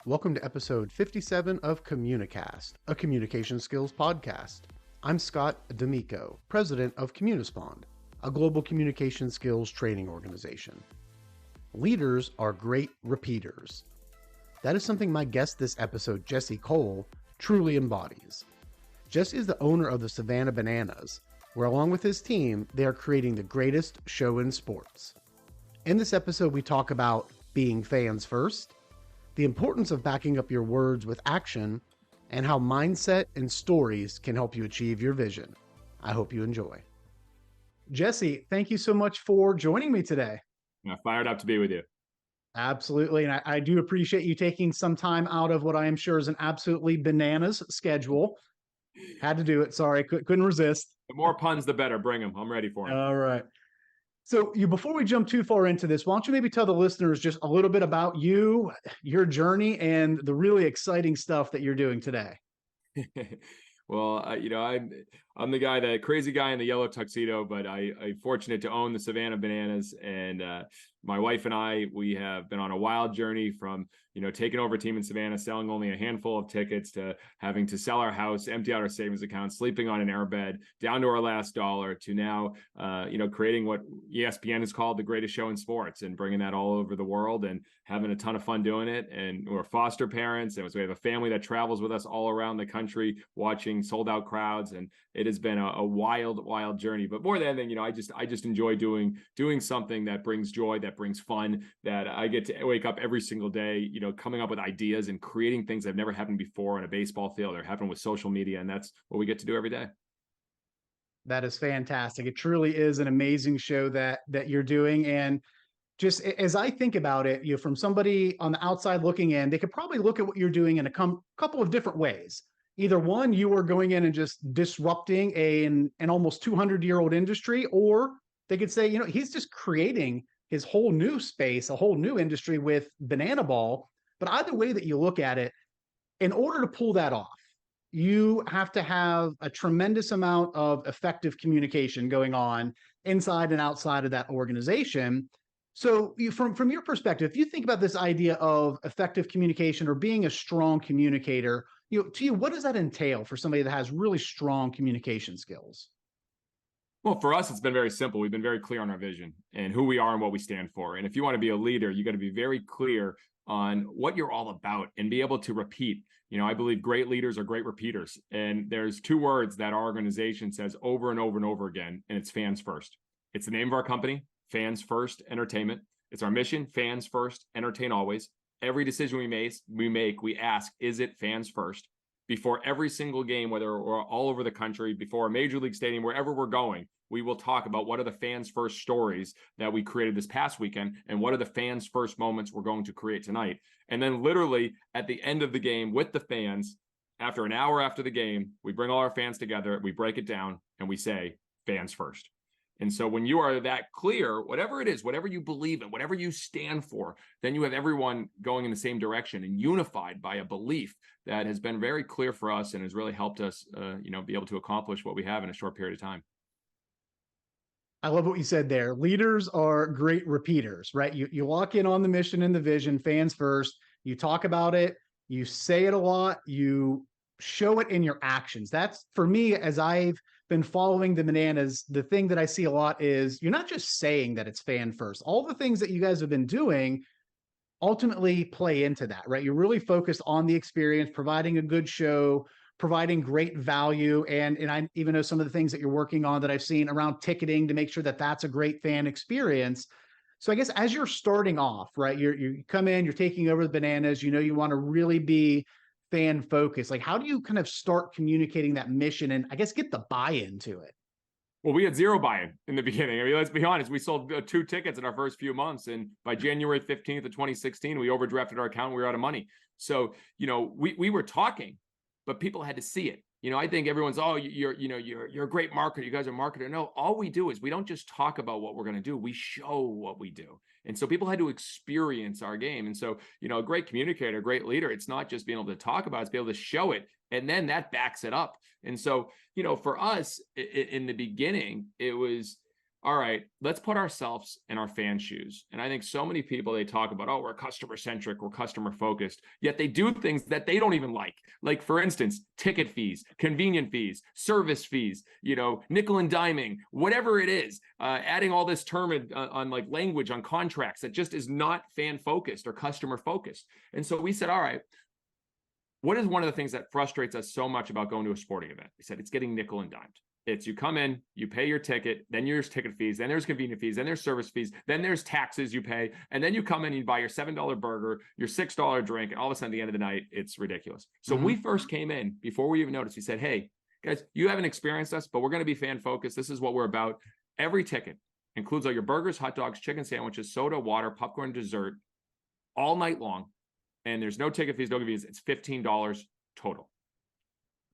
Welcome to episode 57 of Communicast, a communication skills podcast. I'm Scott D'Amico, president of Communispond, a global communication skills training organization. Leaders are great repeaters. That is something my guest this episode, Jesse Cole, truly embodies. Jesse is the owner of the Savannah Bananas, where along with his team, they are creating the greatest show in sports. In this episode, we talk about being fans first, the importance of backing up your words with action, and how mindset and stories can help you achieve your vision. I hope you enjoy. Jesse, thank you so much for joining me today. Yeah, fired up to be with you. Absolutely. And I do appreciate you taking some time out of what I am sure is an absolutely bananas schedule. Had to do it. Sorry, couldn't resist. The more puns, the better. Bring them. I'm ready for them. All right. So before we jump too far into this, why don't you maybe tell the listeners just a little bit about you, your journey, and the really exciting stuff that you're doing today? Well, I'm the guy, the crazy guy in the yellow tuxedo, but I'm fortunate to own the Savannah Bananas, and my wife and I, we have been on a wild journey from, taking over a team in Savannah, selling only a handful of tickets, to having to sell our house, empty out our savings account, sleeping on an airbed, down to our last dollar, to now, creating what ESPN has called the greatest show in sports, and bringing that all over the world and having a ton of fun doing it. And we're foster parents, and so we have a family that travels with us all around the country, watching sold out crowds, and it has been a wild journey. But more than anything, I just enjoy doing something that brings joy, that brings fun, that I get to wake up every single day, coming up with ideas and creating things that have never happened before on a baseball field or happened with social media. And that's what we get to do every day. That is fantastic. It truly is an amazing show that you're doing. And just as I think about it, from somebody on the outside looking in, they could probably look at what you're doing in a couple of different ways. Either one, you are going in and just disrupting an almost 200-year-old industry, or they could say, he's just creating his whole new space, a whole new industry with Banana Ball. But either way that you look at it, in order to pull that off, you have to have a tremendous amount of effective communication going on inside and outside of that organization. So from your perspective, if you think about this idea of effective communication or being a strong communicator, to you, what does that entail for somebody that has really strong communication skills? Well, for us, it's been very simple. We've been very clear on our vision and who we are and what we stand for. And if you want to be a leader, you got to be very clear on what you're all about and be able to repeat. I believe great leaders are great repeaters. And there's two words that our organization says over and over and over again, and it's fans first. It's the name of our company, Fans First Entertainment. It's our mission, fans first, entertain always. Every decision we make, we ask, is it fans first? Before every single game, whether we're all over the country, before a major league stadium, wherever we're going, we will talk about what are the fans first stories that we created this past weekend, and what are the fans first moments we're going to create tonight. And then literally at the end of the game with the fans, after an hour after the game, we bring all our fans together, we break it down, and we say fans first. And so when you are that clear, whatever it is, whatever you believe in, whatever you stand for, then you have everyone going in the same direction and unified by a belief that has been very clear for us and has really helped us, be able to accomplish what we have in a short period of time. I love what you said there. Leaders are great repeaters, right? You lock in on the mission and the vision, fans first. You talk about it. You say it a lot. You show it in your actions. That's, for me, as I've been following the Bananas, the thing that I see a lot is you're not just saying that it's fan first. All the things that you guys have been doing ultimately play into that, right? You're really focused on the experience, providing a good show, providing great value. And I even know some of the things that you're working on that I've seen around ticketing to make sure that that's a great fan experience. So I guess as you're starting off, right, you come in, you're taking over the Bananas, you want to really be fan focused. Like, how do you kind of start communicating that mission and I guess get the buy-in to it? Well, we had zero buy-in in the beginning. I mean, let's be honest. We sold 2 tickets in our first few months. And by January 15th of 2016, we overdrafted our account. We were out of money. So, we were talking, but people had to see it. I think everyone's, you're a great marketer. You guys are marketer. No, all we do is we don't just talk about what we're going to do. We show what we do. And so people had to experience our game. And so, a great communicator, a great leader, it's not just being able to talk about it, it's being able to show it. And then that backs it up. And so, for us in the beginning, it was all right, let's put ourselves in our fan shoes. And I think so many people, they talk about, oh, we're customer centric, we're customer focused, yet they do things that they don't even like. Like, for instance, ticket fees, convenient fees, service fees, nickel and diming, whatever it is, adding all this term on like language on contracts that just is not fan focused or customer focused. And so we said, all right, what is one of the things that frustrates us so much about going to a sporting event? We said, it's getting nickel and dimed. It's you come in, you pay your ticket, then there's ticket fees, then there's convenient fees, then there's service fees, then there's taxes you pay, and then you come in and you buy your $7 burger, your $6 drink, and all of a sudden at the end of the night, it's ridiculous. So when we first came in, before we even noticed, we said, hey, guys, you haven't experienced us, but we're going to be fan focused. This is what we're about. Every ticket includes all your burgers, hot dogs, chicken sandwiches, soda, water, popcorn, dessert, all night long. And there's no ticket fees, no fees. It's $15 total.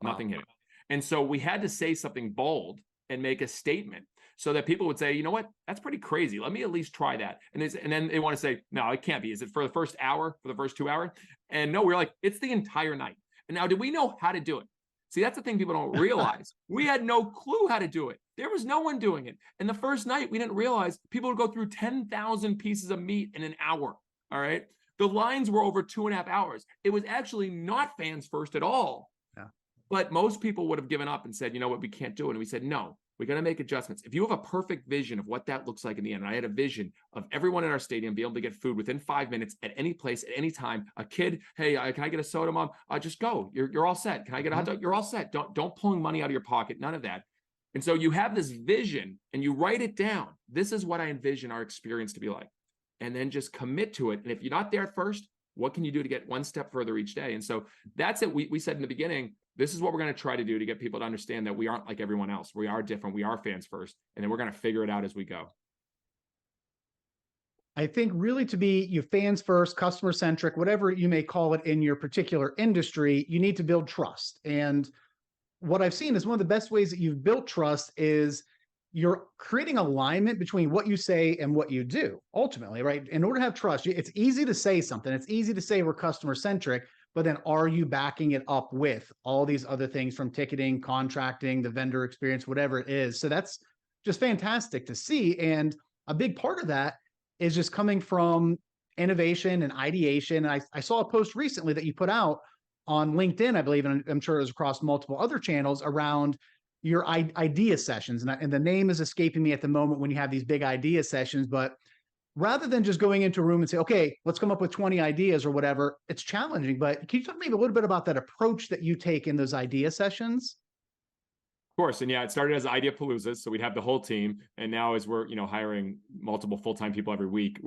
Nothing hidden. And so we had to say something bold and make a statement so that people would say, you know what, that's pretty crazy. Let me at least try that. And then they want to say, no, it can't be. Is it for the first hour, for the first 2 hours? And no, we're like, it's the entire night. And now, did we know how to do it? See, that's the thing people don't realize. We had no clue how to do it. There was no one doing it. And the first night, we didn't realize people would go through 10,000 pieces of meat in an hour. All right. The lines were over 2.5 hours. It was actually not fans first at all. But most people would have given up and said, you know what, we can't do it. And we said, no, we got to make adjustments. If you have a perfect vision of what that looks like in the end, and I had a vision of everyone in our stadium be able to get food within 5 minutes at any place, at any time. A kid, hey, can I get a soda, Mom? Just go. You're all set. Can I get a hot dog? You're all set. Don't pulling money out of your pocket. None of that. And so you have this vision and you write it down. This is what I envision our experience to be like. And then just commit to it. And if you're not there at first, what can you do to get one step further each day? And so that's it. We said in the beginning, this is what we're going to try to do to get people to understand that we aren't like everyone else. We are different. We are fans first. And then we're going to figure it out as we go. I think really to be you fans first, customer centric, whatever you may call it in your particular industry, you need to build trust. And what I've seen is one of the best ways that you've built trust is you're creating alignment between what you say and what you do ultimately, right? In order to have trust, it's easy to say something. It's easy to say we're customer centric, but then are you backing it up with all these other things from ticketing, contracting, the vendor experience, whatever it is? So that's just fantastic to see. And a big part of that is just coming from innovation and ideation. And I saw a post recently that you put out on LinkedIn, I believe, and I'm sure it was across multiple other channels around your idea sessions. And the name is escaping me at the moment when you have these big idea sessions, but rather than just going into a room and say, okay, let's come up with 20 ideas or whatever, it's challenging. But can you talk maybe a little bit about that approach that you take in those idea sessions? Of course. And yeah, it started as Idea Paloozas. So we'd have the whole team. And now as we're, hiring multiple full-time people every week,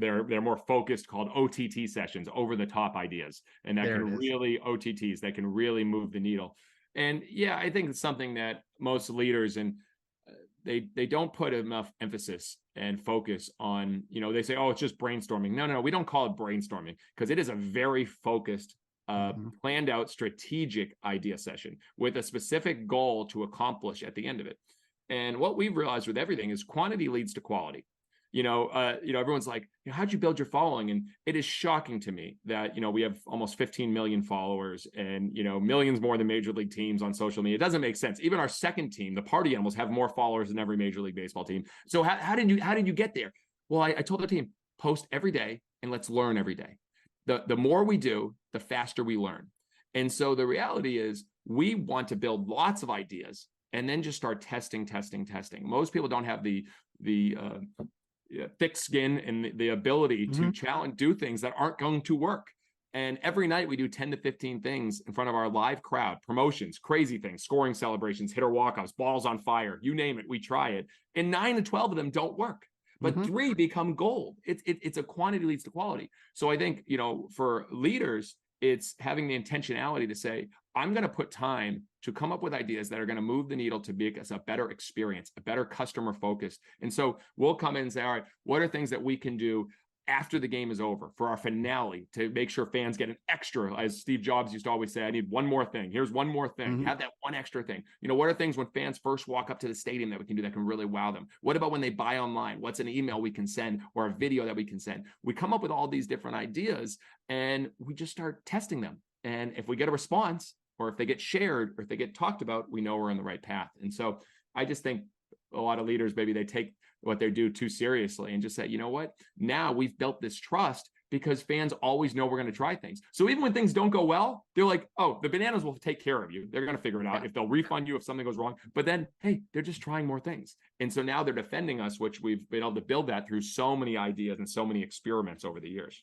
they're more focused, called OTT sessions, over the top ideas. And that can really, OTTs, that can really move the needle. And yeah, I think it's something that most leaders, and they don't put enough emphasis and focus on, they say, oh, it's just brainstorming. No, we don't call it brainstorming, because it is a very focused, planned out strategic idea session with a specific goal to accomplish at the end of it. And what we've realized with everything is quantity leads to quality. Everyone's like, how'd you build your following? And it is shocking to me that, we have almost 15 million followers and, millions more than major league teams on social media. It doesn't make sense. Even our second team, the Party Animals, have more followers than every major league baseball team. So how did you get there? Well, I told the team, post every day and let's learn every day. The more we do, the faster we learn. And so the reality is we want to build lots of ideas and then just start testing. Most people don't have the thick skin and the ability to challenge, do things that aren't going to work. And every night we do 10 to 15 things in front of our live crowd, promotions, crazy things, scoring celebrations, hitter walkouts, balls on fire, you name it, we try it. And 9 to 12 of them don't work, but 3 become gold. It's a quantity leads to quality. So I think, for leaders, it's having the intentionality to say, I'm going to put time to come up with ideas that are going to move the needle to make us a better experience, a better customer focus. And so we'll come in and say, all right, what are things that we can do after the game is over for our finale to make sure fans get an extra, as Steve Jobs used to always say, I need one more thing. Here's one more thing. Have that one extra thing. What are things when fans first walk up to the stadium that we can do that can really wow them? What about when they buy online? What's an email we can send or a video that we can send? We come up with all these different ideas and we just start testing them. And if we get a response, or if they get shared, or if they get talked about, we know we're on the right path. And so I just think a lot of leaders, maybe they take what they do too seriously and just say, you know what, now we've built this trust because fans always know we're going to try things. So even when things don't go well, they're like, oh, the Bananas will take care of you. They're going to figure it out if they'll refund you if something goes wrong. But then, hey, they're just trying more things. And so now they're defending us, which we've been able to build that through so many ideas and so many experiments over the years.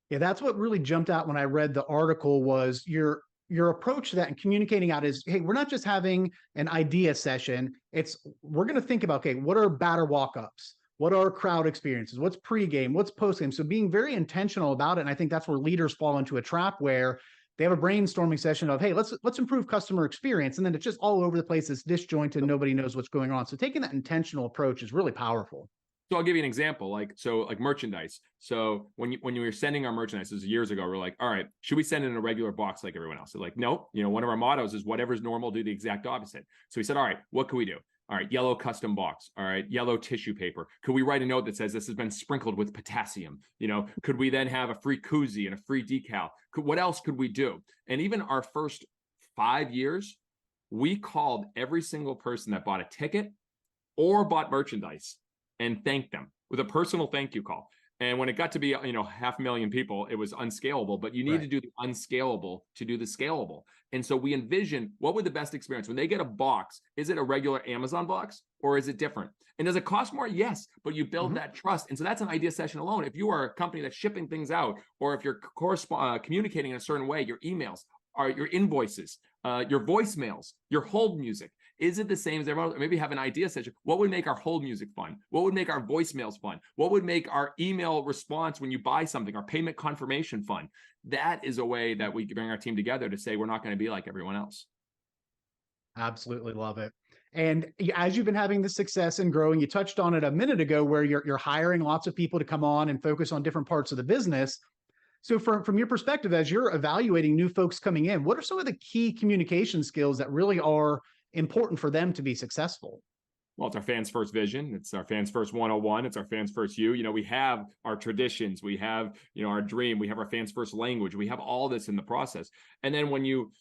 Yeah, that's what really jumped out when I read the article was your approach to that and communicating out is, hey, we're not just having an idea session. We're going to think about, okay, what are batter walk-ups? What are crowd experiences? What's pregame? What's postgame? So being very intentional about it. And I think that's where leaders fall into a trap where they have a brainstorming session of, hey, let's improve customer experience. And then it's just all over the place. It's disjointed. Nobody knows what's going on. So taking that intentional approach is really powerful. So I'll give you an example, like merchandise. So when you were sending our merchandise, this was years ago, we're like, all right, should we send it in a regular box like everyone else? They're like, nope. One of our mottos is whatever's normal, do the exact opposite. So we said, all right, what can we do? All right, yellow custom box. All right, yellow tissue paper. Could we write a note that says this has been sprinkled with potassium? Could we then have a free koozie and a free decal? What else could we do? And even our first 5 years, we called every single person that bought a ticket or bought merchandise and thanked them with a personal thank you call. And when it got to be, 500,000 people, it was unscalable, but you need to do the unscalable to do the scalable. And so we envision what would the best experience when they get a box. Is it a regular Amazon box or is it different? And does it cost more? Yes, but you build that trust. And so that's an idea session alone. If you are a company that's shipping things out, or if you're communicating in a certain way, your emails, your invoices, your voicemails, your hold music. Is it the same as everyone else? Maybe have an idea session. What would make our hold music fun? What would make our voicemails fun? What would make our email response when you buy something, our payment confirmation fun? That is a way that we bring our team together to say we're not going to be like everyone else. Absolutely love it. And as you've been having the success and growing, you touched on it a minute ago where you're hiring lots of people to come on and focus on different parts of the business. So from your perspective, as you're evaluating new folks coming in, what are some of the key communication skills that really are important for them to be successful? Well, it's our fans first vision. It's our fans first 101. It's our fans first you. We have our traditions. We have, our dream. We have our fans first language. We have all this in the process. And then when you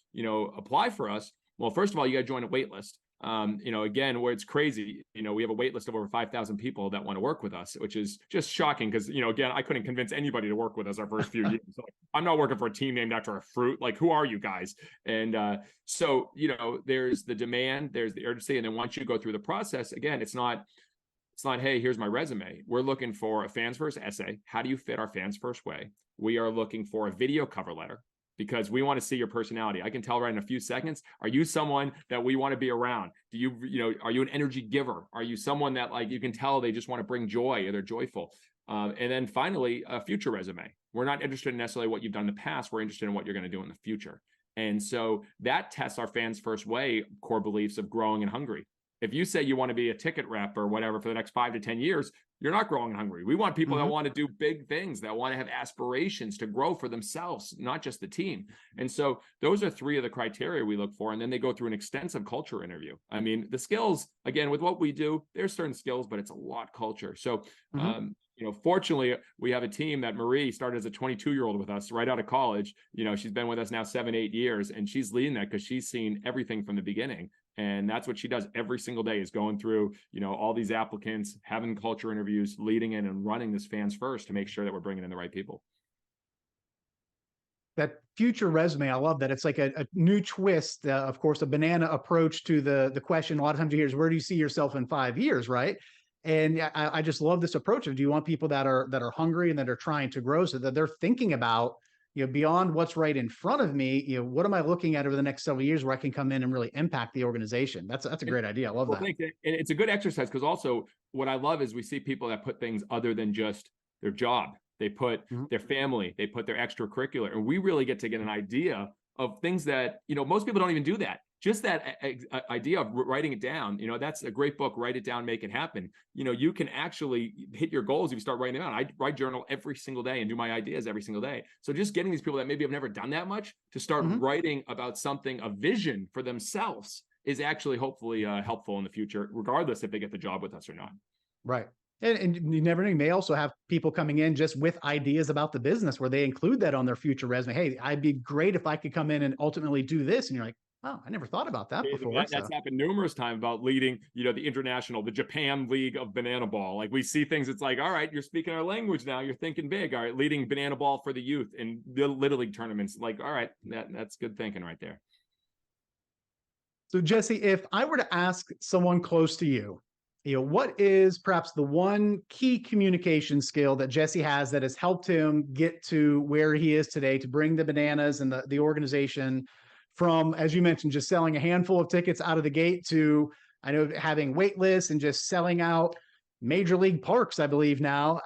apply for us, well, first of all, you got to join a wait list. Again, where it's crazy, we have a wait list of over 5,000 people that want to work with us, which is just shocking because, again, I couldn't convince anybody to work with us our first few years. So I'm not working for a team named after a fruit. Like, who are you guys? And so, there's the demand, there's the urgency. And then once you go through the process, again, it's not, hey, here's my resume. We're looking for a fans first essay. How do you fit our fans first way? We are looking for a video cover letter, because we want to see your personality. I can tell right in a few seconds, are you someone that we want to be around? Do you, are you an energy giver? Are you someone that you can tell they just want to bring joy or they're joyful? And then finally, a future resume. We're not interested in necessarily what you've done in the past. We're interested in what you're going to do in the future. And so that tests our fans first way core beliefs of growing and hungry. If you say you want to be a ticket rep or whatever for the next 5 to 10 years, you're not growing hungry. We want people that want to do big things, that want to have aspirations to grow for themselves, not just the team. And so those are 3 of the criteria we look for. And then they go through an extensive culture interview. I mean, the skills, again, with what we do, there's certain skills, but it's a lot culture. So, fortunately, we have a team that Marie started as a 22-year-old with us right out of college. She's been with us now 7, 8 years, and she's leading that because she's seen everything from the beginning. And that's what she does every single day, is going through, all these applicants, having culture interviews, leading in and running this fans first to make sure that we're bringing in the right people. That future resume, I love that. It's like a new twist, of course, a banana approach to the question. A lot of times you hear is, where do you see yourself in 5 years, right? And I just love this approach of, do you want people that are hungry and that are trying to grow, so that they're thinking about, beyond what's right in front of me, what am I looking at over the next several years where I can come in and really impact the organization? That's a great idea. I love that. Thanks. And it's a good exercise, because also what I love is we see people that put things other than just their job. They put their family, they put their extracurricular, and we really get to get an idea of things that, most people don't even do that. Just that idea of writing it down, that's a great book. Write it down, make it happen. You can actually hit your goals if you start writing it down. I write journal every single day and do my ideas every single day. So just getting these people that maybe have never done that much to start writing about something, a vision for themselves, is actually hopefully helpful in the future, regardless if they get the job with us or not. Right. And you never know, you may also have people coming in just with ideas about the business where they include that on their future resume. Hey, I'd be great if I could come in and ultimately do this. And you're like, Oh, I never thought about that And before. that's So happened numerous times about leading, the Japan League of Banana Ball. Like we see things, it's like, all right, you're speaking our language now. You're thinking big. All right, leading Banana Ball for the youth in the Little League tournaments. Like, all right, that's good thinking right there. So, Jesse, if I were to ask someone close to you, what is perhaps the one key communication skill that Jesse has that has helped him get to where he is today to bring the bananas and the organization from, as you mentioned, just selling a handful of tickets out of the gate to, I know, having wait lists and just selling out major league parks, I believe now.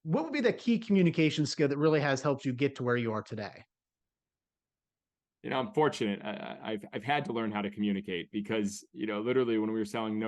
What would be the key communication skill that really has helped you get to where you are today? I'm fortunate. I've had to learn how to communicate because, literally when we were selling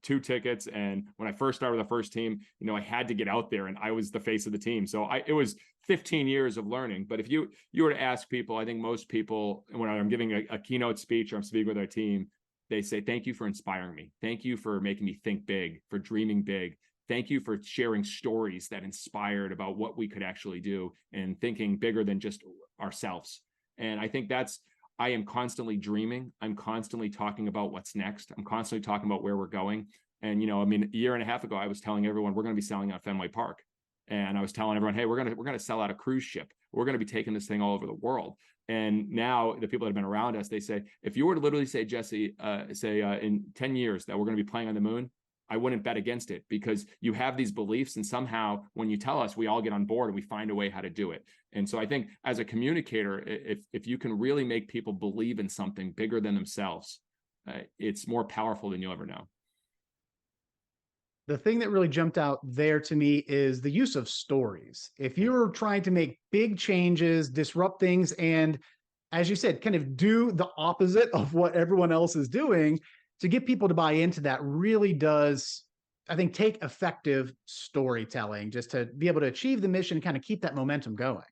two tickets and when I first started the first team, I had to get out there and I was the face of the team. So it was 15 years of learning. But if you were to ask people, I think most people, when I'm giving a keynote speech or I'm speaking with our team, they say, thank you for inspiring me. Thank you for making me think big, for dreaming big. Thank you for sharing stories that inspired about what we could actually do and thinking bigger than just ourselves. And I think I am constantly dreaming. I'm constantly talking about what's next. I'm constantly talking about where we're going. And, a year and a half ago, I was telling everyone we're going to be selling out Fenway Park. And I was telling everyone, hey, we're going to sell out a cruise ship. We're going to be taking this thing all over the world. And now the people that have been around us, they say, if you were to literally say, Jesse, in 10 years that we're going to be playing on the moon, I wouldn't bet against it because you have these beliefs and somehow when you tell us, we all get on board and we find a way how to do it. And so I think as a communicator, if you can really make people believe in something bigger than themselves, it's more powerful than you'll ever know. The thing that really jumped out there to me is the use of stories. If you're trying to make big changes, disrupt things, and as you said, kind of do the opposite of what everyone else is doing, to get people to buy into that really does, I think, take effective storytelling just to be able to achieve the mission and kind of keep that momentum going.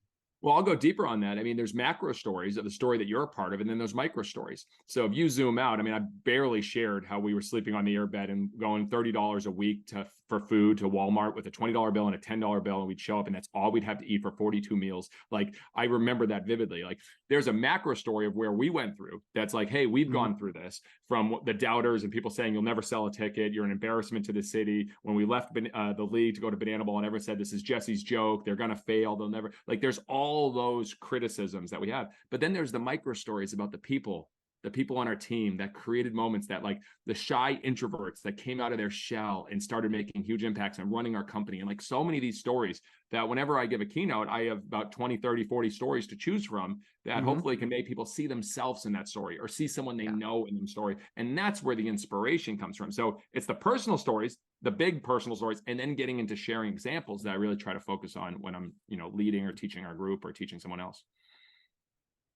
Well, I'll go deeper on that. I mean, there's macro stories of the story that you're a part of, and then there's micro stories. So if you zoom out, I mean, I barely shared how we were sleeping on the airbed and going $30 a week for food to Walmart with a $20 bill and a $10 bill, and we'd show up, and that's all we'd have to eat for 42 meals. Like, I remember that vividly. Like, there's a macro story of where we went through. That's like, hey, we've gone through this, from the doubters and people saying you'll never sell a ticket, you're an embarrassment to the city. When we left the league to go to Banana Ball, and everyone said this is Jesse's joke, they're gonna fail, they'll never, like, there's all those criticisms that we have. But then there's the micro stories about the people on our team that created moments, that like the shy introverts that came out of their shell and started making huge impacts and running our company. And like so many of these stories that whenever I give a keynote, I have about 20, 30, 40 stories to choose from that hopefully can make people see themselves in that story or see someone they know in the story. And that's where the inspiration comes from. So it's the personal stories, the big personal stories, and then getting into sharing examples that I really try to focus on when I'm, leading or teaching our group or teaching someone else.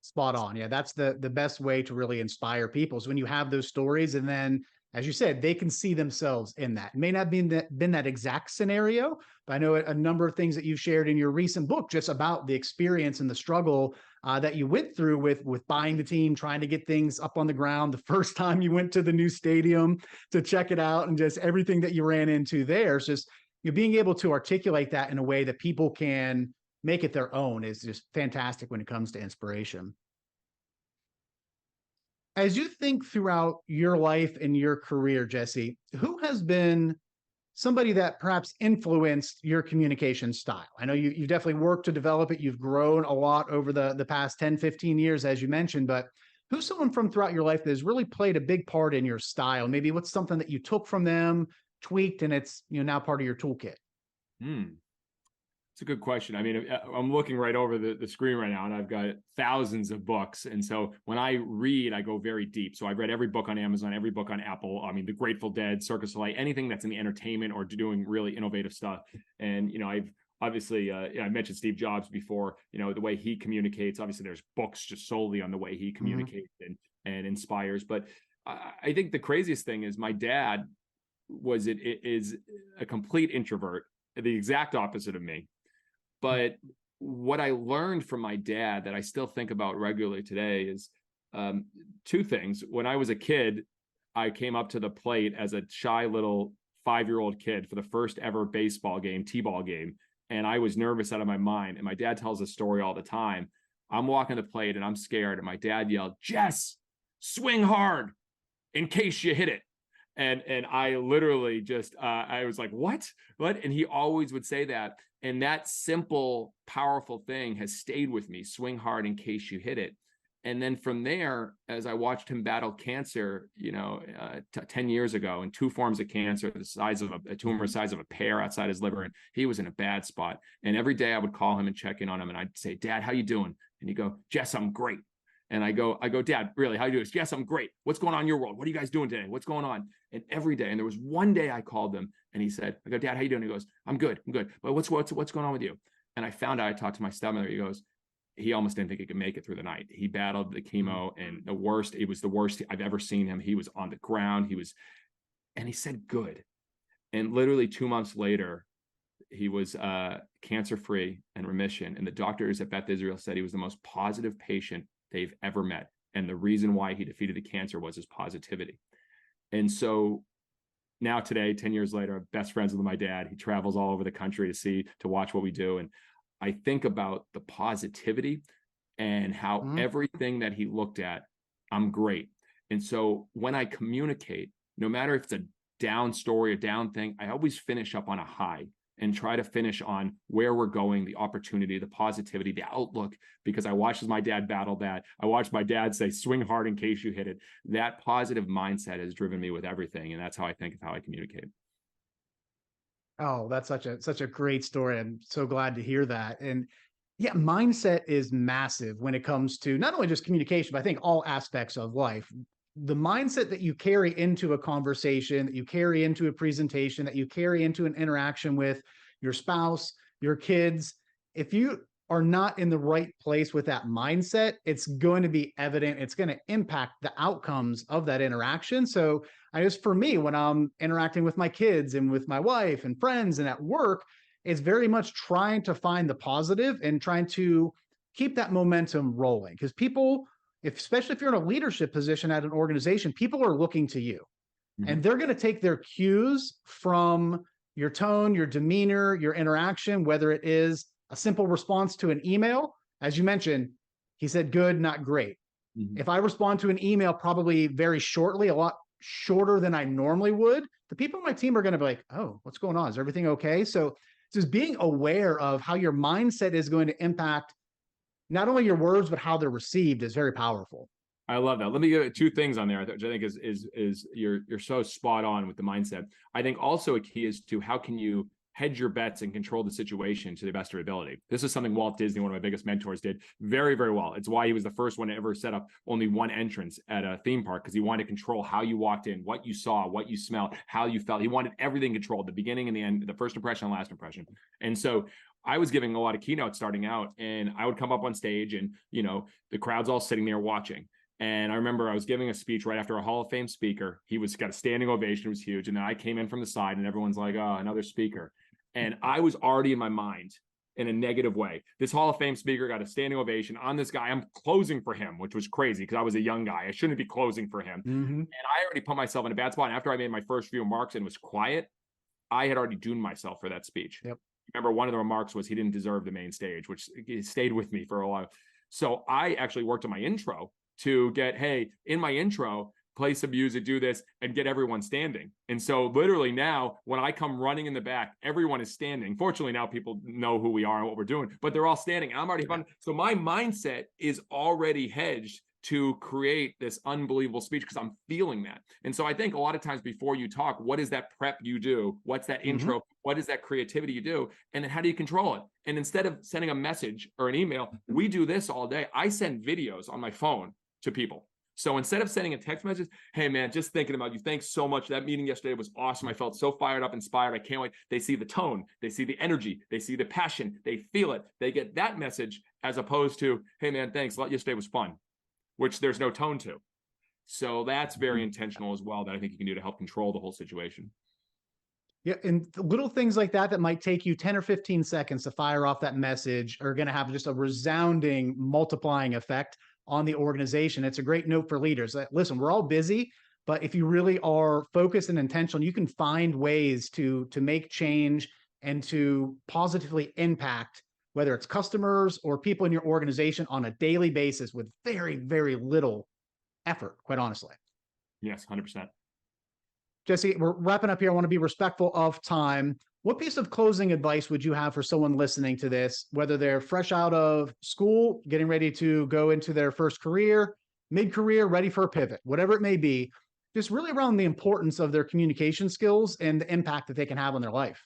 Spot on. Yeah, that's the best way to really inspire people is when you have those stories, and then, as you said, they can see themselves in that. It may not be been that exact scenario, but I know a number of things that you've shared in your recent book just about the experience and the struggle that you went through with buying the team, trying to get things up on the ground, the first time you went to the new stadium to check it out, and just everything that you ran into there. It's just being able to articulate that in a way that people can make it their own is just fantastic when it comes to inspiration. As you think throughout your life and your career, Jesse, who has been somebody that perhaps influenced your communication style? I know you've definitely worked to develop it. You've grown a lot over the past 10, 15 years, as you mentioned, but who's someone from throughout your life that has really played a big part in your style? Maybe what's something that you took from them, tweaked, and it's now part of your toolkit? It's a good question. I mean, I'm looking right over the screen right now, and I've got thousands of books. And so when I read, I go very deep. So I've read every book on Amazon, every book on Apple. I mean, The Grateful Dead, Circus of Life, anything that's in the entertainment or doing really innovative stuff. And, I've obviously, I mentioned Steve Jobs before, the way he communicates. Obviously, there's books just solely on the way he communicates and inspires. But I think the craziest thing is my dad is a complete introvert, the exact opposite of me. But what I learned from my dad that I still think about regularly today is two things. When I was a kid, I came up to the plate as a shy little 5-year-old kid for the first ever baseball game, t-ball game. And I was nervous out of my mind. And my dad tells a story all the time. I'm walking the plate and I'm scared. And my dad yelled, "Jess, swing hard in case you hit it. And I literally just I was like, what? And he always would say that. And that simple, powerful thing has stayed with me. Swing hard in case you hit it. And then from there, as I watched him battle cancer, 10 years ago, in two forms of cancer, the size of a tumor, the size of a pear outside his liver, and he was in a bad spot. And every day I would call him and check in on him, and I'd say, Dad, how you doing? And he'd go, Jess, I'm great. And I go, Dad, really, how you doing? Yes, I'm great. What's going on in your world? What are you guys doing today? What's going on? And every day, and there was one day I called him, and he said, I go, Dad, how you doing? He goes, I'm good. But what's going on with you? And I found out, I talked to my stepmother. He goes, he almost didn't think he could make it through the night. He battled the chemo, and it was the worst I've ever seen him. He was on the ground. And he said, good. And literally 2 months later, he was cancer-free and remission. And the doctors at Beth Israel said he was the most positive patient they've ever met. And the reason why he defeated the cancer was his positivity. And so now today, 10 years later, I'm best friends with my dad. He travels all over the country to watch what we do. And I think about the positivity and how everything that he looked at, I'm great. And so when I communicate, no matter if it's a down story, a down thing, I always finish up on a high and try to finish on where we're going, the opportunity, the positivity, the outlook, because I watched as my dad battled that. I watched my dad say, swing hard in case you hit it. That positive mindset has driven me with everything. And that's how I think of how I communicate. Oh, that's such a great story. I'm so glad to hear that. And yeah, mindset is massive when it comes to not only just communication, but I think all aspects of life. The mindset that you carry into a conversation, that you carry into a presentation, that you carry into an interaction with your spouse, your kids, if you are not in the right place with that mindset, it's going to be evident. It's going to impact the outcomes of that interaction. So I guess for me, when I'm interacting with my kids and with my wife and friends and at work, it's very much trying to find the positive and trying to keep that momentum rolling, because people, especially if you're in a leadership position at an organization, people are looking to you, and they're going to take their cues from your tone, your demeanor, your interaction, whether it is a simple response to an email. As you mentioned, he said, good, not great. If I respond to an email probably very shortly, a lot shorter than I normally would, the people on my team are going to be like, oh, what's going on? Is everything okay? So just being aware of how your mindset is going to impact not only your words, but how they're received is very powerful. I love that. Let me give two things on there, which I think is you're so spot on with the mindset. I think also a key is to how can you hedge your bets and control the situation to the best of your ability. This is something Walt Disney, one of my biggest mentors, did very, very well. It's why he was the first one to ever set up only one entrance at a theme park, because he wanted to control how you walked in, what you saw, what you smelled, how you felt. He wanted everything controlled, the beginning and the end, the first impression and last impression. And so I was giving a lot of keynotes starting out, and I would come up on stage and, the crowd's all sitting there watching. And I remember I was giving a speech right after a Hall of Fame speaker. He got a standing ovation. It was huge. And then I came in from the side, and everyone's like, oh, another speaker. And I was already in my mind in a negative way. This Hall of Fame speaker got a standing ovation on this guy. I'm closing for him, which was crazy because I was a young guy. I shouldn't be closing for him. And I already put myself in a bad spot. And after I made my first few remarks and was quiet, I had already doomed myself for that speech. Remember, one of the remarks was he didn't deserve the main stage, which stayed with me for a while. So I actually worked on my intro to get, hey, in my intro, play some music, do this, and get everyone standing. And so literally now, when I come running in the back, everyone is standing. Fortunately, now people know who we are and what we're doing, but they're all standing. I'm already fun. So my mindset is already hedged to create this unbelievable speech because I'm feeling that. And so I think a lot of times before you talk, what is that prep you do? What's that intro? What is that creativity you do? And then how do you control it? And instead of sending a message or an email, we do this all day. I send videos on my phone to people. So instead of sending a text message, hey man, just thinking about you. Thanks so much. That meeting yesterday was awesome. I felt so fired up, inspired. I can't wait. They see the tone, they see the energy, they see the passion, they feel it. They get that message as opposed to, hey man, thanks. Yesterday was fun, which there's no tone to. So that's very intentional as well that I think you can do to help control the whole situation. Yeah, and little things like that might take you 10 or 15 seconds to fire off that message are going to have just a resounding multiplying effect on the organization. It's a great note for leaders. Listen, we're all busy, but if you really are focused and intentional, you can find ways to make change and to positively impact whether it's customers or people in your organization on a daily basis with very, very little effort, quite honestly. Yes, 100%. Jesse, we're wrapping up here. I want to be respectful of time. What piece of closing advice would you have for someone listening to this, whether they're fresh out of school, getting ready to go into their first career, mid-career, ready for a pivot, whatever it may be, just really around the importance of their communication skills and the impact that they can have on their life?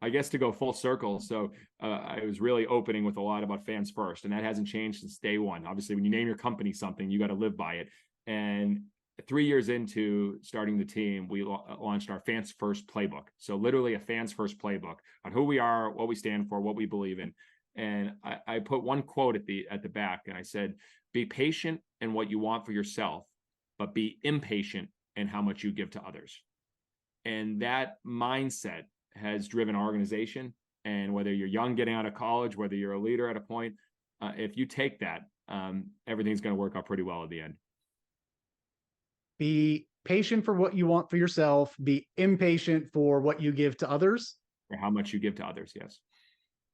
I guess to go full circle. So I was really opening with a lot about fans first, and that hasn't changed since day one. Obviously, when you name your company something, you got to live by it. And 3 years into starting the team, we launched our fans first playbook. So literally a fans first playbook on who we are, what we stand for, what we believe in. And I put one quote at the back, and I said, "Be patient in what you want for yourself, but be impatient in how much you give to others." And that mindset has driven our organization. And whether you're young getting out of college, whether you're a leader at a point, if you take that, everything's going to work out pretty well at the end. Be patient for what you want for yourself, be impatient for what you give to others. Or how much you give to others. Yes.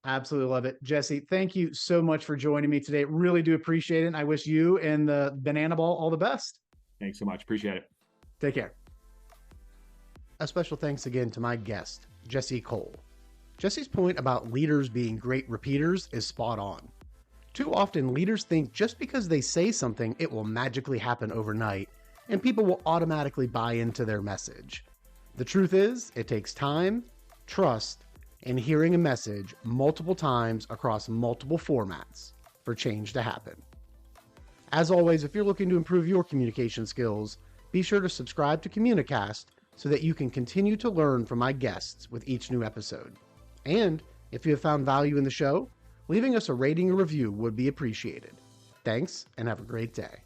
Absolutely love it. Jesse, thank you so much for joining me today. Really do appreciate it. And I wish you and the Banana Ball all the best. Thanks so much. Appreciate it. Take care. A special thanks again to my guest, Jesse Cole. Jesse's point about leaders being great repeaters is spot on. Too often, leaders think just because they say something, it will magically happen overnight, and people will automatically buy into their message. The truth is, it takes time, trust, and hearing a message multiple times across multiple formats for change to happen. As always, if you're looking to improve your communication skills, be sure to subscribe to Communicast so that you can continue to learn from my guests with each new episode. And if you have found value in the show, leaving us a rating or review would be appreciated. Thanks, and have a great day.